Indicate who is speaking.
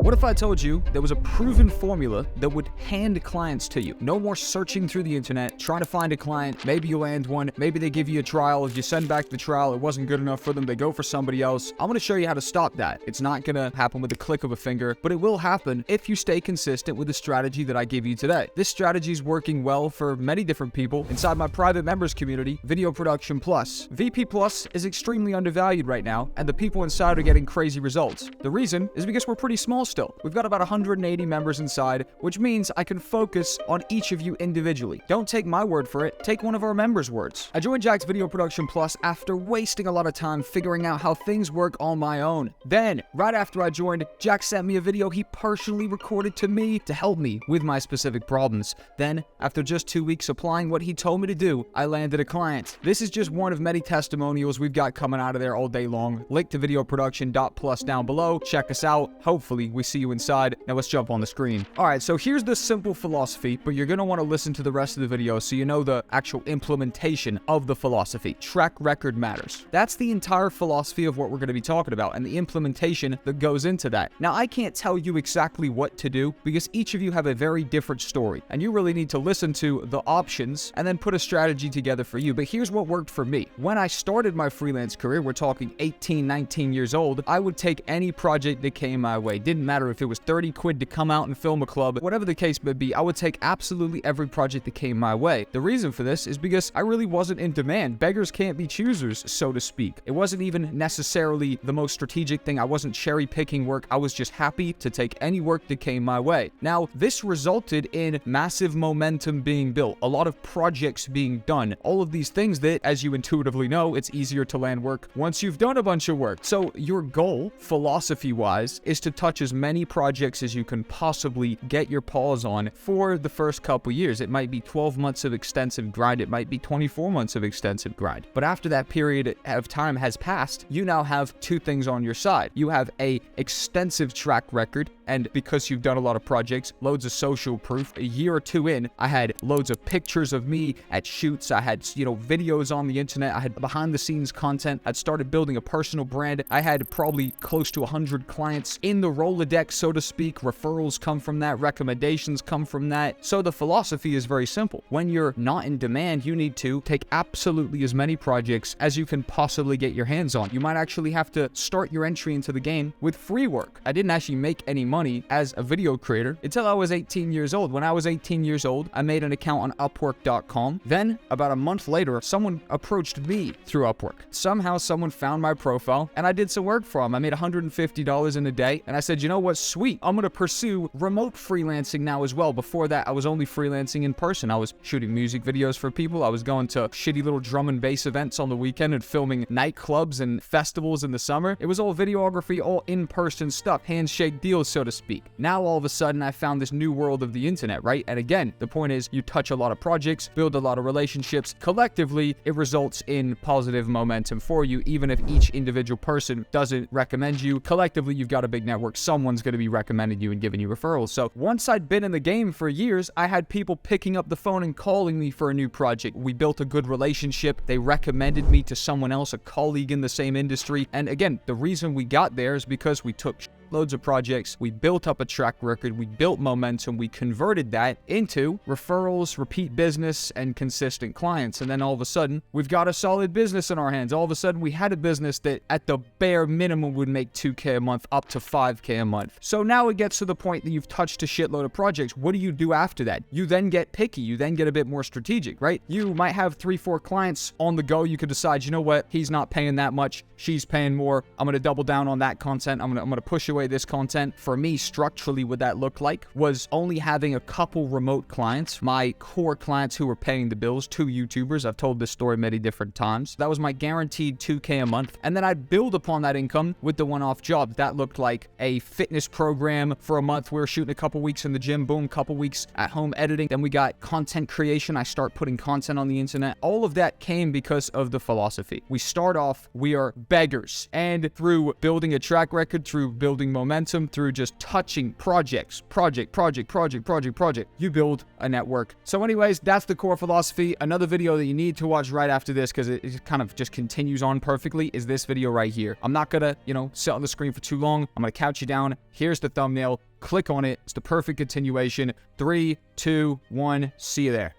Speaker 1: What if I told you there was a proven formula that would hand clients to you? No more searching through the internet, trying to find a client. Maybe you land one, maybe they give you a trial. If you send back the trial, it wasn't good enough for them, they go for somebody else. I'm going to show you how to stop that. It's not going to happen with the click of a finger, but it will happen if you stay consistent with the strategy that I give you today. This strategy is working well for many different people inside my private members community, Video Production Plus. VP Plus is extremely undervalued right now, and the people inside are getting crazy results. The reason is because we're pretty small still. We've got about 180 members inside, which means I can focus on each of you individually. Don't take my word for it, take one of our members' words. I joined Jack's Video Production Plus after wasting a lot of time figuring out how things work on my own. Then, right after I joined, Jack sent me a video he personally recorded to me to help me with my specific problems. Then, after just 2 weeks applying what he told me to do, I landed a client. This is just one of many testimonials we've got coming out of there all day long. Link to videoproduction.plus down below. Check us out. Hopefully, we see you inside. Now let's jump on the screen. All right, so here's the simple philosophy, but you're going to want to listen to the rest of the video so you know the actual implementation of the philosophy. Track record matters. That's the entire philosophy of what we're going to be talking about and the implementation that goes into that. Now, I can't tell you exactly what to do because each of you have a very different story, and you really need to listen to the options and then put a strategy together for you. But here's what worked for me. When I started my freelance career, we're talking 18, 19 years old, I would take any project that came my way. Didn't matter if it was 30 quid to come out and film a club, whatever the case may be, I would take absolutely every project that came my way. The reason for this is because I really wasn't in demand. Beggars can't be choosers, so to speak. It wasn't even necessarily the most strategic thing. I wasn't cherry picking work. I was just happy to take any work that came my way. Now, this resulted in massive momentum being built, a lot of projects being done, all of these things that, as you intuitively know, it's easier to land work once you've done a bunch of work. So your goal, philosophy-wise, is to touch as many projects as you can possibly get your paws on for the first couple years. It might be 12 months of extensive grind. It might be 24 months of extensive grind. But after that period of time has passed, you now have two things on your side. You have a extensive track record, and because you've done a lot of projects, loads of social proof. A year or two in, I had loads of pictures of me at shoots. I had, videos on the internet. I had behind the scenes content. I'd started building a personal brand. I had probably close to 100 clients in the Rolodex, so to speak. Referrals come from that. Recommendations come from that. So the philosophy is very simple. When you're not in demand, you need to take absolutely as many projects as you can possibly get your hands on. You might actually have to start your entry into the game with free work. I didn't actually make any money as a video creator until I was 18 years old. When I was 18 years old, I made an account on Upwork.com. Then, about a month later, someone approached me through Upwork. Somehow, someone found my profile, and I did some work for them. I made $150 in a day, and I said, you know what, sweet, I'm going to pursue remote freelancing now as well. Before that, I was only freelancing in person. I was shooting music videos for people. I was going to shitty little drum and bass events on the weekend and filming nightclubs and festivals in the summer. It was all videography, all in-person stuff, handshake deals, so to speak. Now, all of a sudden, I found this new world of the internet, right? And again, the point is you touch a lot of projects, build a lot of relationships. Collectively, it results in positive momentum for you, even if each individual person doesn't recommend you. Collectively, you've got a big network. Someone's going to be recommending you and giving you referrals. So once I'd been in the game for years, I had people picking up the phone and calling me for a new project. We built a good relationship. They recommended me to someone else, a colleague in the same industry. And again, the reason we got there is because we took loads of projects, we built up a track record, we built momentum, we converted that into referrals, repeat business, and consistent clients. And then all of a sudden, we've got a solid business in our hands. All of a sudden, we had a business that at the bare minimum would make $2K a month, up to $5K a month. So now it gets to the point that you've touched a shitload of projects. What do you do after that? You then get picky. You then get a bit more strategic, right? You might have 3, 4 clients on the go. You could decide, you know what? He's not paying that much. She's paying more. I'm going to double down on that content. I'm going to push away this content. For me, structurally, what that looked like was only having a couple remote clients, my core clients who were paying the bills, 2 YouTubers. I've told this story many different times. That was my guaranteed $2K a month. And then I'd build upon that income with the one-off job. That looked like a fitness program for a month. We were shooting a couple weeks in the gym, boom, couple weeks at home editing. Then we got content creation. I start putting content on the internet. All of that came because of the philosophy. We start off, we are beggars. And through building a track record, through building building momentum through just touching project. You build a network. So anyways, that's the core philosophy. Another video that you need to watch right after this, because it kind of just continues on perfectly, is this video right here. I'm not gonna, sit on the screen for too long. I'm gonna count you down. Here's the thumbnail. Click on it. It's the perfect continuation. 3, 2, 1. See you there.